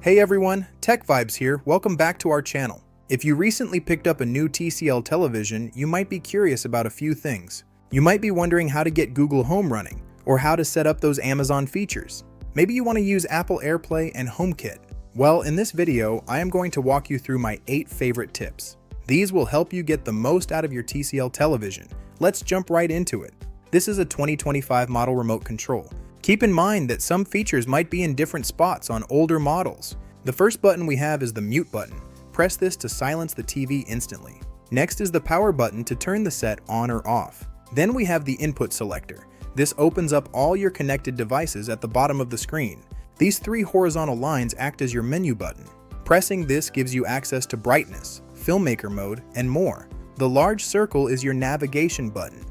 Hey everyone, TechVibes here. Welcome back to our channel. If you recently picked up a new TCL television, you might be curious about a few things. You might be wondering how to get Google Home running, or how to set up those Amazon features. Maybe you want to use Apple AirPlay and HomeKit. Well, in this video, I am going to walk you through my 8 favorite tips. These will help you get the most out of your TCL television. Let's jump right into it. This is a 2025 model remote control. Keep in mind that some features might be in different spots on older models. The first button we have is the mute button. Press this to silence the TV instantly. Next is the power button to turn the set on or off. Then we have the input selector. This opens up all your connected devices at the bottom of the screen. These 3 horizontal lines act as your menu button. Pressing this gives you access to brightness, filmmaker mode, and more. The large circle is your navigation button.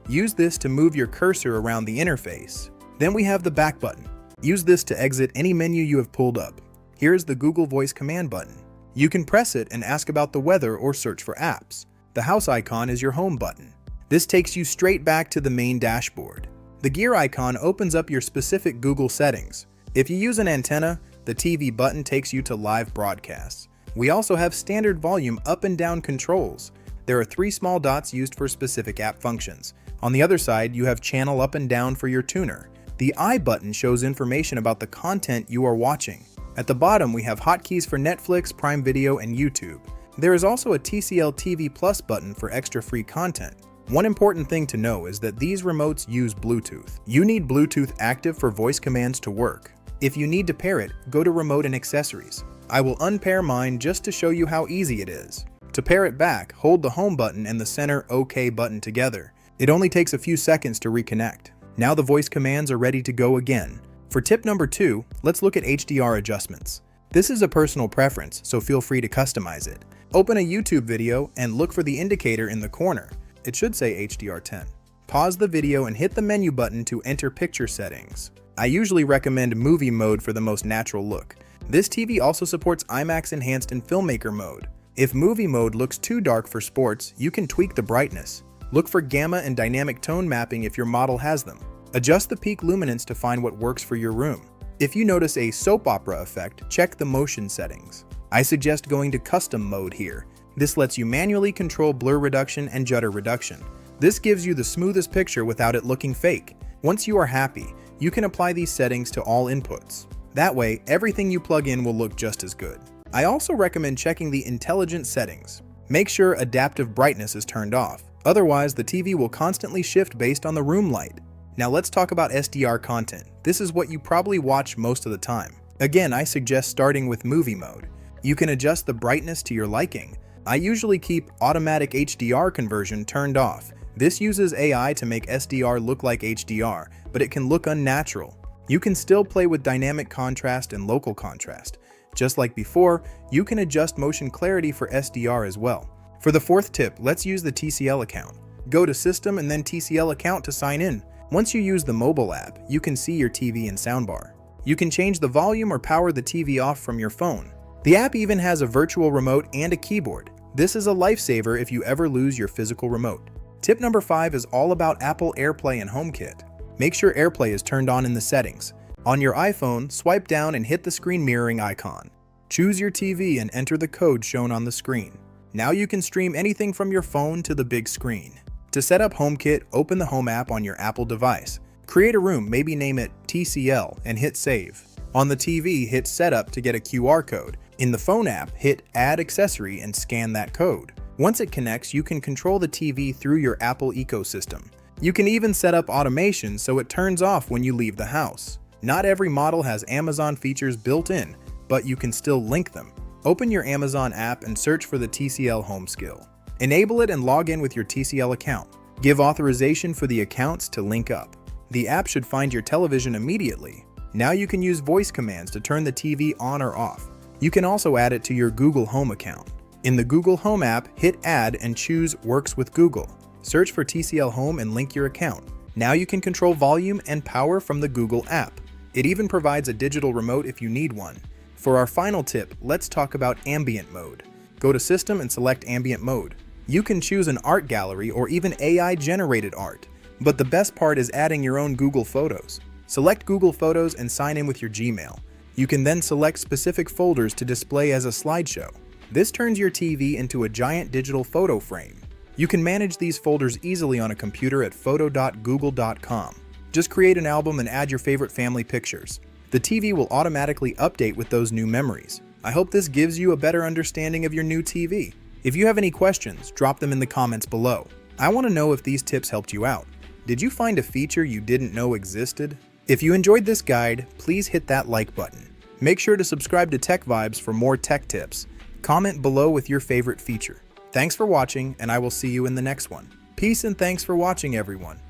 Use this to move your cursor around the interface. Then we have the back button. Use this to exit any menu you have pulled up. Here's the Google Voice command button. You can press it and ask about the weather or search for apps. The house icon is your home button. This takes you straight back to the main dashboard. The gear icon opens up your specific Google settings. If you use an antenna, the TV button takes you to live broadcasts. We also have standard volume up and down controls. There are 3 small dots used for specific app functions. On the other side, you have channel up and down for your tuner. The I button shows information about the content you are watching. At the bottom, we have hotkeys for Netflix, Prime Video, and YouTube. There is also a TCL TV Plus button for extra free content. One important thing to know is that these remotes use Bluetooth. You need Bluetooth active for voice commands to work. If you need to pair it, go to Remote and Accessories. I will unpair mine just to show you how easy it is. To pair it back, hold the Home button and the center OK button together. It only takes a few seconds to reconnect. Now the voice commands are ready to go again. For tip number 2, let's look at HDR adjustments. This is a personal preference, so feel free to customize it. Open a YouTube video and look for the indicator in the corner. It should say HDR10. Pause the video and hit the menu button to enter picture settings. I usually recommend movie mode for the most natural look. This TV also supports IMAX Enhanced and Filmmaker mode. If movie mode looks too dark for sports, you can tweak the brightness. Look for gamma and dynamic tone mapping if your model has them. Adjust the peak luminance to find what works for your room. If you notice a soap opera effect, check the motion settings. I suggest going to custom mode here. This lets you manually control blur reduction and judder reduction. This gives you the smoothest picture without it looking fake. Once you are happy, you can apply these settings to all inputs. That way, everything you plug in will look just as good. I also recommend checking the intelligent settings. Make sure adaptive brightness is turned off. Otherwise, the TV will constantly shift based on the room light. Now let's talk about SDR content. This is what you probably watch most of the time. Again, I suggest starting with movie mode. You can adjust the brightness to your liking. I usually keep automatic HDR conversion turned off. This uses AI to make SDR look like HDR, but it can look unnatural. You can still play with dynamic contrast and local contrast. Just like before, you can adjust motion clarity for SDR as well. For the 4th tip, let's use the TCL account. Go to System and then TCL account to sign in. Once you use the mobile app, you can see your TV and soundbar. You can change the volume or power the TV off from your phone. The app even has a virtual remote and a keyboard. This is a lifesaver if you ever lose your physical remote. Tip number 5 is all about Apple AirPlay and HomeKit. Make sure AirPlay is turned on in the settings. On your iPhone, swipe down and hit the screen mirroring icon. Choose your TV and enter the code shown on the screen. Now you can stream anything from your phone to the big screen. To set up HomeKit, open the Home app on your Apple device. Create a room, maybe name it TCL, and hit Save. On the TV, hit Setup to get a QR code. In the phone app, hit Add Accessory and scan that code. Once it connects, you can control the TV through your Apple ecosystem. You can even set up automation so it turns off when you leave the house. Not every model has Amazon features built in, but you can still link them. Open your Amazon app and search for the TCL Home skill. Enable it and log in with your TCL account. Give authorization for the accounts to link up. The app should find your television immediately. Now you can use voice commands to turn the TV on or off. You can also add it to your Google Home account. In the Google Home app, hit Add and choose Works with Google. Search for TCL Home and link your account. Now you can control volume and power from the Google app. It even provides a digital remote if you need one. For our final tip, let's talk about ambient mode. Go to System and select ambient mode. You can choose an art gallery or even AI-generated art. But the best part is adding your own Google Photos. Select Google Photos and sign in with your Gmail. You can then select specific folders to display as a slideshow. This turns your TV into a giant digital photo frame. You can manage these folders easily on a computer at photo.google.com. Just create an album and add your favorite family pictures. The TV will automatically update with those new memories. I hope this gives you a better understanding of your new TV. If you have any questions, drop them in the comments below. I want to know if these tips helped you out. Did you find a feature you didn't know existed? If you enjoyed this guide, please hit that like button. Make sure to subscribe to TechVibes for more tech tips. Comment below with your favorite feature. Thanks for watching, and I will see you in the next one. Peace and thanks for watching, everyone.